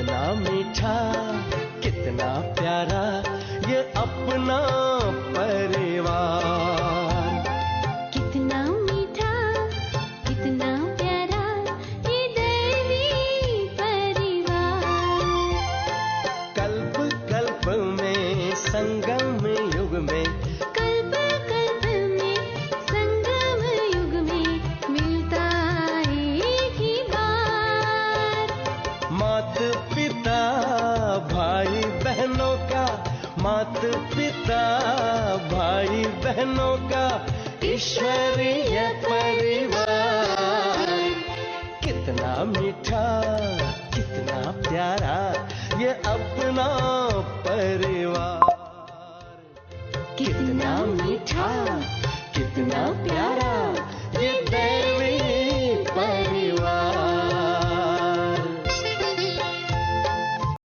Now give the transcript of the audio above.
कितना मीठा कितना प्यारा ये अपना परिवार। कितना मीठा कितना प्यारा ये दैवी परिवार। कल्प कल्प में संगम युग में, कल्प कल्प में संगम युग में मिलता एक ही बार। मात पिता भाई बहनों का, मात पिता भाई बहनों का ईश्वरीय परिवार। कितना मीठा कितना प्यारा ये अपना